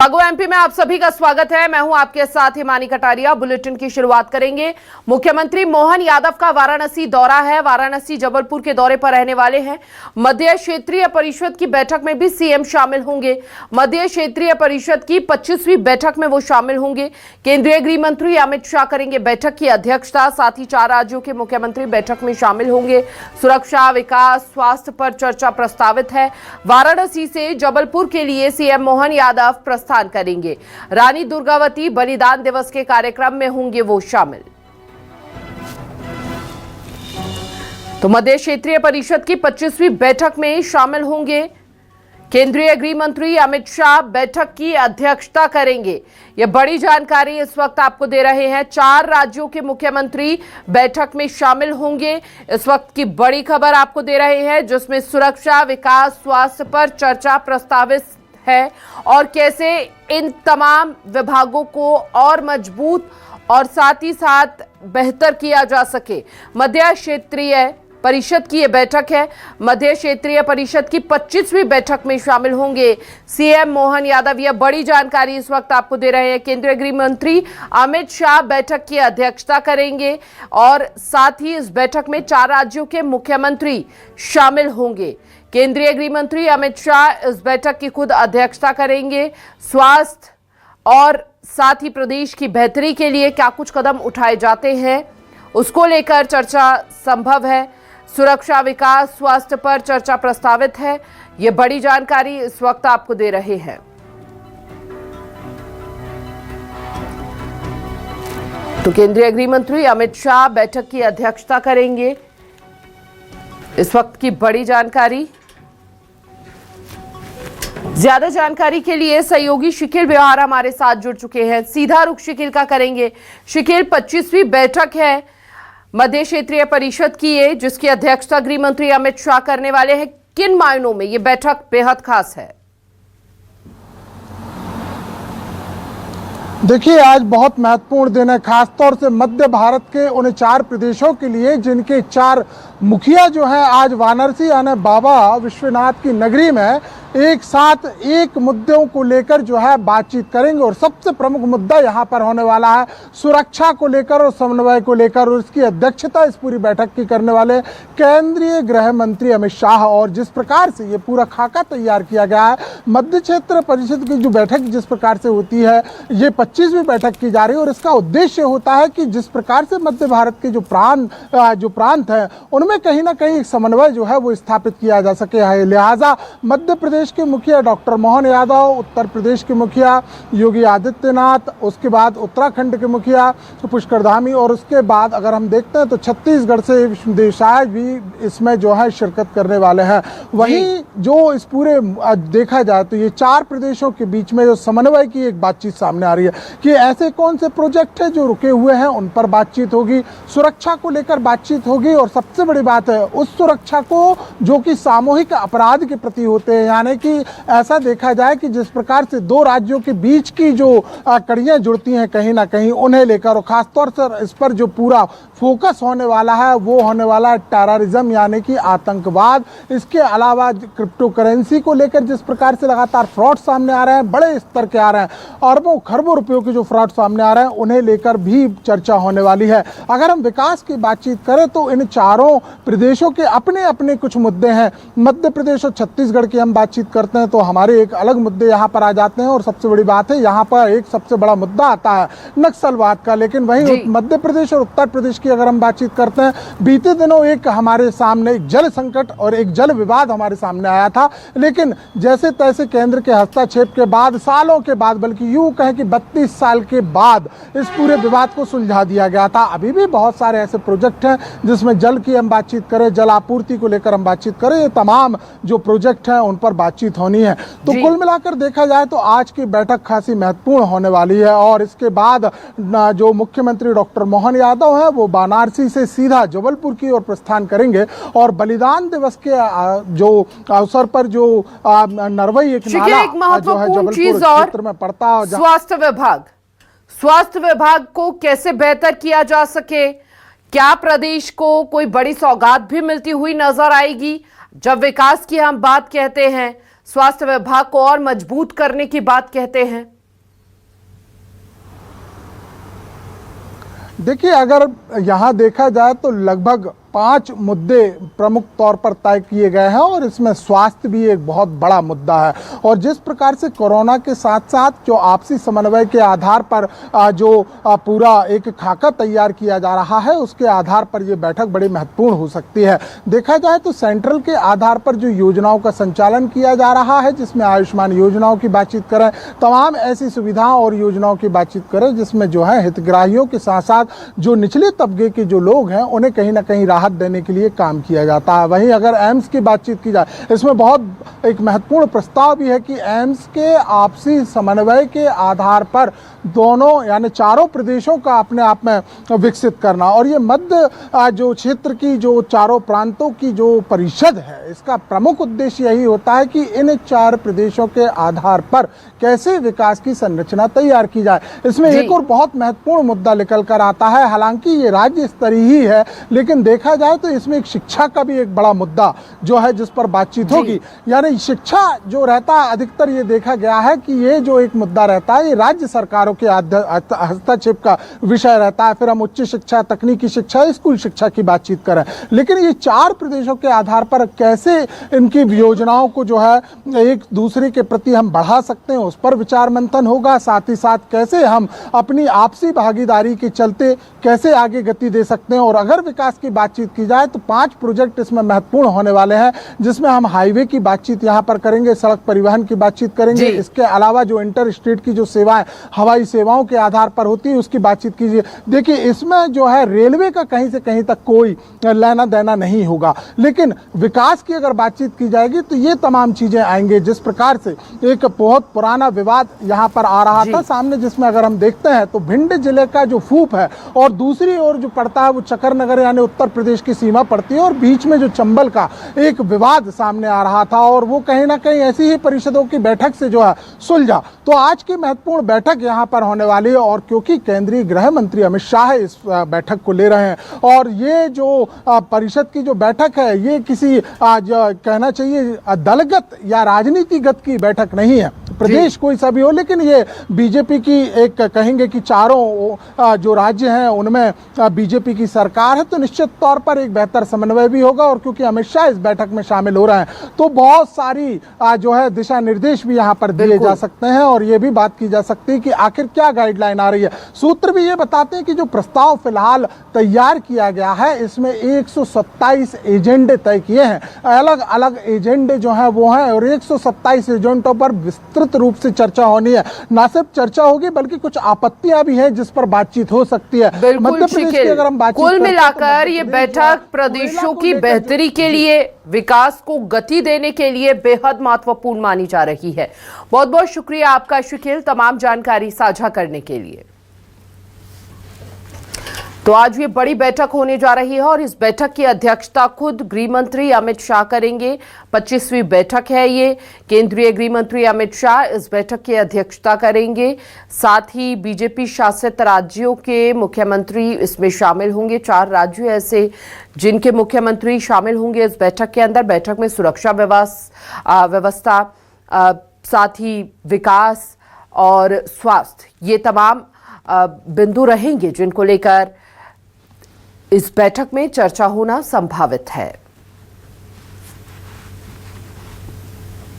भागो एमपी में आप सभी का स्वागत है। मैं हूं आपके साथ हिमानी कटारिया। बुलेटिन की शुरुआत करेंगे। मुख्यमंत्री मोहन यादव का वाराणसी दौरा है। वाराणसी जबलपुर के दौरे पर रहने वाले हैं। मध्य क्षेत्रीय परिषद की बैठक में भी सीएम शामिल होंगे। मध्य क्षेत्रीय परिषद की 25वीं बैठक में वो शामिल होंगे। केंद्रीय गृह मंत्री अमित शाह करेंगे बैठक की अध्यक्षता। साथ ही 4 राज्यों के मुख्यमंत्री बैठक में शामिल होंगे। सुरक्षा, विकास, स्वास्थ्य पर चर्चा प्रस्तावित है। वाराणसी से जबलपुर के लिए सीएम मोहन यादव प्रस्थान करेंगे। रानी दुर्गावती बलिदान दिवस के कार्यक्रम में होंगे वो शामिल। तो मध्य क्षेत्रीय परिषद की 25वीं बैठक में शामिल होंगे। केंद्रीय गृह मंत्री अमित शाह बैठक की अध्यक्षता करेंगे। यह बड़ी जानकारी इस वक्त आपको दे रहे हैं। 4 राज्यों के मुख्यमंत्री बैठक में शामिल होंगे। इस वक्त की बड़ी खबर आपको दे रहे हैं, जिसमें सुरक्षा, विकास, स्वास्थ्य पर चर्चा प्रस्तावित है और कैसे इन तमाम विभागों को और मजबूत और साथ ही साथ बेहतर किया जा सके। मध्य क्षेत्रीय परिषद की यह बैठक है। मध्य क्षेत्रीय परिषद की 25वीं बैठक में शामिल होंगे सीएम मोहन यादव। यह बड़ी जानकारी इस वक्त आपको दे रहे हैं। केंद्रीय गृह मंत्री अमित शाह बैठक की अध्यक्षता करेंगे और साथ ही इस बैठक में 4 राज्यों के मुख्यमंत्री शामिल होंगे। केंद्रीय गृह मंत्री अमित शाह इस बैठक की खुद अध्यक्षता करेंगे। स्वास्थ्य और साथ ही प्रदेश की बेहतरी के लिए क्या कुछ कदम उठाए जाते हैं, उसको लेकर चर्चा संभव है। सुरक्षा, विकास, स्वास्थ्य पर चर्चा प्रस्तावित है। ये बड़ी जानकारी इस वक्त आपको दे रहे हैं। तो केंद्रीय गृह मंत्री अमित शाह बैठक की अध्यक्षता करेंगे। इस वक्त की बड़ी जानकारी। ज्यादा जानकारी के लिए सहयोगी शिकिल व्यवहार हमारे साथ जुड़ चुके हैं। सीधा रुख शिकिल का करेंगे। शिकिल, 25वीं बैठक है मध्य क्षेत्रीय परिषद की ये, जिसकी अध्यक्षता गृह मंत्री अमित शाह करने वाले हैं। किन मायनों में ये बैठक बेहद खास है? देखिए, आज बहुत महत्वपूर्ण दिन है, खासतौर से मध्य भारत के उन 4 प्रदेशों के लिए जिनके 4 मुखिया जो है आज वाराणसी यानी बाबा विश्वनाथ की नगरी में एक साथ एक मुद्दों को लेकर जो है बातचीत करेंगे। और सबसे प्रमुख मुद्दा यहाँ पर होने वाला है सुरक्षा को लेकर और समन्वय को लेकर, और इसकी अध्यक्षता इस पूरी बैठक की करने वाले केंद्रीय गृह मंत्री अमित शाह। और जिस प्रकार से ये पूरा खाका तैयार किया गया है, मध्य क्षेत्र परिषद की जो बैठक जिस प्रकार से होती है, ये 25वीं बैठक की जा रही है। और इसका उद्देश्य होता है कि जिस प्रकार से मध्य भारत के जो प्रांत है उनमें कहीं ना कहीं समन्वय जो है वो स्थापित किया जा सके है। लिहाजा मध्य प्रदेश के मुखिया डॉक्टर मोहन यादव, उत्तर प्रदेश के मुखिया योगी आदित्यनाथ, उसके बाद उत्तराखंड के मुखिया पुष्कर धामी, और उसके बाद अगर हम देखते हैं तो छत्तीसगढ़ से विष्णुदेव शाह भी इसमें जो है शिरकत करने वाले हैं। वहीं जो इस पूरे देखा जाए तो ये 4 प्रदेशों के बीच में जो समन्वय की एक बातचीत सामने आ रही है कि ऐसे कौन से प्रोजेक्ट है जो रुके हुए हैं, उन पर बातचीत होगी। सुरक्षा को लेकर बातचीत होगी और सबसे बड़ी बात है उस सुरक्षा को जो कि सामूहिक अपराध के प्रति होते हैं, यानी कि ऐसा देखा जाए कि जिस प्रकार से 2 राज्यों के बीच की जो कड़ियां जुड़ती हैं कहीं ना कहीं उन्हें लेकर, और खासतौर से इस पर जो पूरा फोकस होने वाला है वो होने वाला है टेररिज्म यानी कि आतंकवाद। इसके अलावा क्रिप्टो करेंसी को लेकर जिस प्रकार से लगातार फ्रॉड सामने आ रहे हैं, बड़े स्तर के आ रहे हैं, अरबों खरबों रुपयों के जो फ्रॉड सामने आ रहे हैं उन्हें लेकर भी चर्चा होने वाली है। अगर हम विकास की बातचीत करें तो इन 4 प्रदेशों के अपने अपने कुछ मुद्दे हैं। मध्य प्रदेश और छत्तीसगढ़ की हम बातचीत करते हैं तो हमारे एक अलग मुद्दे यहाँ पर आ जाते हैं, और सबसे बड़ी बात है यहाँ पर एक सबसे बड़ा मुद्दा आता है नक्सलवाद का। लेकिन वहीं मध्य प्रदेश और उत्तर प्रदेश की अगर हम बातचीत करते हैं, बीते दिनों एक हमारे सामने एक जल संकट और एक जल विवाद हमारे सामने आया था। लेकिन जैसे तैसे केंद्र के हस्तक्षेप के बाद, सालों के बाद, बल्कि यूं कहें कि 32 साल के बाद इस पूरे विवाद को सुलझा दिया गया था। अभी भी बहुत सारे ऐसे प्रोजेक्ट हैं जिसमें जल की हम बातचीत करें, जल आपूर्ति को लेकर हम बातचीत करें, ये तमाम जो प्रोजेक्ट हैं उन पर बातचीत होनी है। तो कुल मिलाकर देखा जाए तो आज की बैठक खासी महत्वपूर्ण होने वाली है। और इसके बाद जो मुख्यमंत्री डॉक्टर मोहन यादव है वो वाराणसी से सीधा जबलपुर की ओर प्रस्थान करेंगे। और बलिदान दिवस के जो अवसर पर जो नरवई एक नाला जो है जबलपुर क्षेत्र में पड़ता है, स्वास्थ्य विभाग को कैसे बेहतर किया जा सके, क्या प्रदेश को कोई बड़ी सौगात भी मिलती हुई नजर आएगी? जब विकास की हम बात कहते हैं, स्वास्थ्य विभाग को और मजबूत करने की बात कहते हैं, देखिए, अगर यहाँ देखा जाए तो लगभग 5 मुद्दे प्रमुख तौर पर तय किए गए हैं और इसमें स्वास्थ्य भी एक बहुत बड़ा मुद्दा है। और जिस प्रकार से कोरोना के साथ साथ जो आपसी समन्वय के आधार पर जो पूरा एक खाका तैयार किया जा रहा है, उसके आधार पर ये बैठक बड़ी महत्वपूर्ण हो सकती है। देखा जाए तो सेंट्रल के आधार पर जो योजनाओं का संचालन किया जा रहा है, जिसमें आयुष्मान योजनाओं की बातचीत करें, तमाम ऐसी सुविधाओं और योजनाओं की बातचीत करें जिसमें जो है हितग्राहियों के साथ साथ जो निचले तबके के जो लोग हैं उन्हें कहीं ना कहीं राहत देने के लिए काम किया जाता है। वहीं अगर एम्स की बातचीत की जाए, इसमें बहुत एक महत्वपूर्ण प्रस्ताव भी है कि एम्स के आपसी समन्वय के आधार पर दोनों यानी चारों प्रदेशों का अपने आप में विकसित करना। और ये मध्य जो क्षेत्र की जो चारों प्रांतों की जो परिषद है, इसका प्रमुख उद्देश्य यही होता है कि इन 4 प्रदेशों के आधार पर कैसे विकास की संरचना तैयार की जाए। इसमें एक और बहुत महत्वपूर्ण मुद्दा निकल कर आता है, हालांकि ये राज्य स्तरीय ही है, लेकिन देखा जाए तो इसमें एक शिक्षा का भी एक बड़ा मुद्दा जो है जिस पर बातचीत होगी। यानी शिक्षा जो रहता है, अधिकतर ये देखा गया है कि ये जो एक मुद्दा रहता है, ये राज्य सरकारों के हस्तक्षेप का विषय रहता है। फिर हम उच्च शिक्षा, तकनीकी शिक्षा, स्कूल शिक्षा की बातचीत करें, लेकिन ये 4 प्रदेशों के आधार पर कैसे इनकी योजनाओं को जो है एक दूसरे के प्रति हम बढ़ा सकते हैं, उस पर विचार मंथन होगा। साथ ही साथ कैसे हम अपनी आपसी भागीदारी के चलते कैसे आगे गति दे सकते हैं। और अगर विकास की बातचीत की जाए तो 5 प्रोजेक्ट इसमें महत्वपूर्ण होने वाले हैं, जिसमें हम हाईवे की बातचीत यहाँ पर करेंगे, सड़क परिवहन की बातचीत करेंगे, इसके अलावा जो इंटर स्टेट की जो सेवाएं हवाई सेवाओं के आधार पर होती है उसकी बातचीत कीजिए। देखिए, इसमें जो है रेलवे का कहीं से कहीं तक कोई लेना देना नहीं होगा, लेकिन विकास की अगर बातचीत की जाएगी तो ये तमाम चीजें आएंगे। जिस प्रकार से एक बहुत पुराना विवाद यहाँ पर आ रहा था सामने, जिसमें अगर हम देखते हैं तो भिंड जिले का जो फूप है और दूसरी ओर जो पड़ता है वो चकरनगर यानी उत्तर प्रदेश की सीमा पड़ती है, और बीच में जो चंबल का एक विवाद सामने आ रहा था, और वो कहीं ना कहीं ऐसी ही परिषदों की बैठक से जो है सुलझा। तो आज की महत्वपूर्ण बैठक यहाँ पर होने वाली है, और क्योंकि केंद्रीय गृह मंत्री अमित शाह इस बैठक को ले रहे हैं, और ये जो परिषद की जो बैठक है ये किसी आज कहना चाहिए दलगत या राजनीतिगत की बैठक नहीं है। प्रदेश कोई सा भी हो, लेकिन ये बीजेपी की एक कहेंगे कि चारों जो राज्य हैं उनमें बीजेपी की सरकार है, तो निश्चित तौर पर एक बेहतर समन्वय भी होगा। और क्योंकि अमित शाह इस बैठक में शामिल हो रहे हैं तो बहुत सारी जो है दिशा निर्देश भी यहाँ पर दिए जा सकते हैं, और ये भी बात की जा सकती है कि आखिर क्या गाइडलाइन आ रही है। सूत्र भी ये बताते हैं कि जो प्रस्ताव फिलहाल तैयार किया गया है इसमें 127 एजेंडे तय किए हैं, अलग अलग एजेंडे जो हैं वो हैं, और 127 एजेंडों पर विस्तृत रूप से चर्चा होनी है। ना सिर्फ चर्चा होगी बल्कि कुछ आपत्तियां भी हैं जिस पर बातचीत हो सकती है। मध्य प्रदेश की अगर हम बातचीत कुल मिलाकर ये बैठक प्रदेशों की बेहतरी के लिए, विकास को गति देने के लिए बेहद महत्वपूर्ण मानी जा रही है। बहुत बहुत शुक्रिया आपका शकील, तमाम जानकारी साझा करने के लिए। तो आज ये बड़ी बैठक होने जा रही है और इस बैठक की अध्यक्षता खुद गृह मंत्री अमित शाह करेंगे। 25वीं बैठक है ये। केंद्रीय गृह मंत्री अमित शाह इस बैठक की अध्यक्षता करेंगे। साथ ही बीजेपी शासित राज्यों के मुख्यमंत्री इसमें शामिल होंगे। 4 राज्य ऐसे जिनके मुख्यमंत्री शामिल होंगे इस बैठक के अंदर। बैठक में सुरक्षा व्यवस्था, साथ ही विकास और स्वास्थ्य, ये तमाम बिंदु रहेंगे जिनको लेकर इस बैठक में चर्चा होना संभावित है।